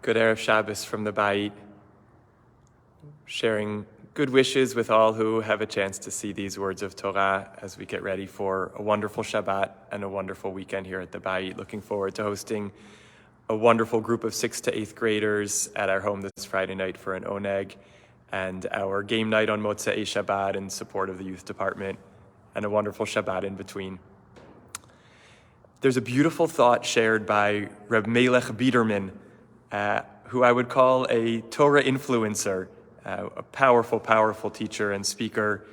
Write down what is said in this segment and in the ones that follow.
Good Erev Shabbos from the Bayit, sharing good wishes with all who have a chance to see these words of Torah as we get ready for a wonderful Shabbat and a wonderful weekend here at the Bayit. Looking forward to hosting a wonderful group of 6th to 8th graders at our home this Friday night for an oneg, and our game night on Vayetzei Shabbat in support of the youth department, and a wonderful Shabbat in between. There's a beautiful thought shared by Reb Melech Biederman, who I would call a Torah influencer, a powerful, powerful teacher and speaker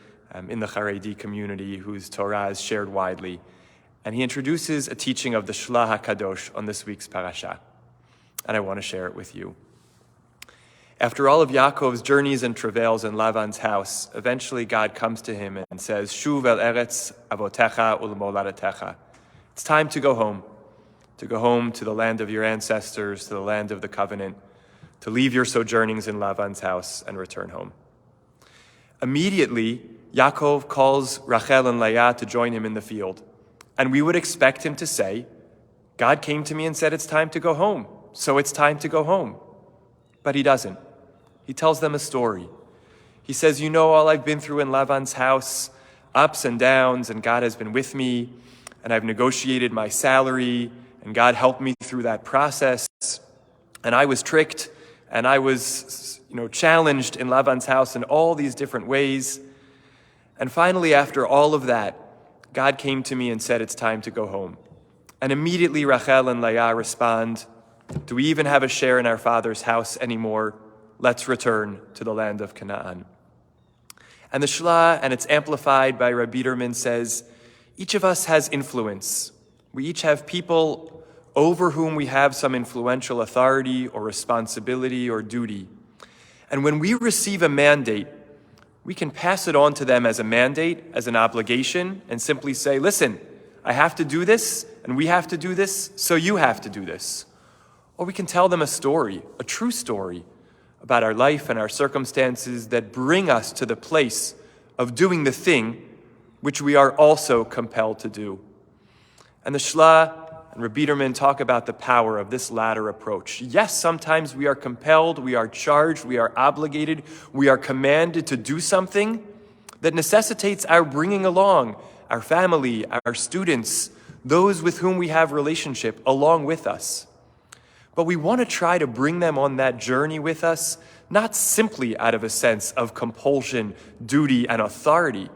in the Haredi community whose Torah is shared widely. And he introduces a teaching of the Shlah HaKadosh on this week's parasha. And I want to share it with you. After all of Yaakov's journeys and travails in Lavan's house, eventually God comes to him and says, Shuv el eretz avotecha u'lemoladetecha. It's time to go home to the land of your ancestors, to the land of the covenant, to leave your sojournings in Lavan's house and return home. Immediately, Yaakov calls Rachel and Leah to join him in the field. And we would expect him to say, God came to me and said it's time to go home, so it's time to go home. But he doesn't. He tells them a story. He says, you know all I've been through in Lavan's house, ups and downs, and God has been with me, and I've negotiated my salary, and God helped me through that process, and I was tricked, and I was, challenged in Lavan's house in all these different ways. And finally, after all of that, God came to me and said, it's time to go home. And immediately Rachel and Leah respond, do we even have a share in our father's house anymore? Let's return to the land of Canaan. And the Shlah, and it's amplified by Rabbi Biederman, says, each of us has influence. We each have people over whom we have some influential authority or responsibility or duty. And when we receive a mandate, we can pass it on to them as a mandate, as an obligation, and simply say, listen, I have to do this, and we have to do this, so you have to do this. Or we can tell them a story, a true story, about our life and our circumstances that bring us to the place of doing the thing which we are also compelled to do. And the Shlah and Rabbi Biederman talk about the power of this latter approach. Yes, sometimes we are compelled, we are charged, we are obligated, we are commanded to do something that necessitates our bringing along our family, our students, those with whom we have relationship along with us. But we want to try to bring them on that journey with us, not simply out of a sense of compulsion, duty, and authority,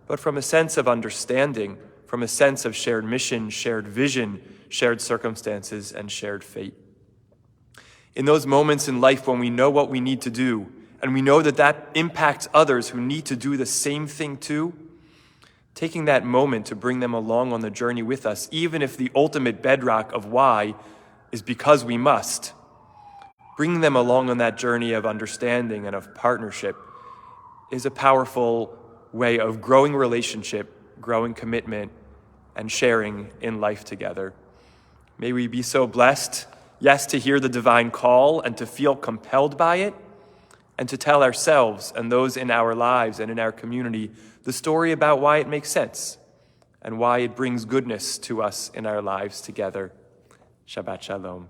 but from a sense of understanding, from a sense of shared mission, shared vision, shared circumstances, and shared fate. In those moments in life when we know what we need to do, and we know that that impacts others who need to do the same thing too, taking that moment to bring them along on the journey with us, even if the ultimate bedrock of why is because we must, bringing them along on that journey of understanding and of partnership is a powerful way of growing relationship, growing commitment, and sharing in life together. May we be so blessed, yes, to hear the divine call and to feel compelled by it, and to tell ourselves and those in our lives and in our community the story about why it makes sense and why it brings goodness to us in our lives together. Shabbat Shalom.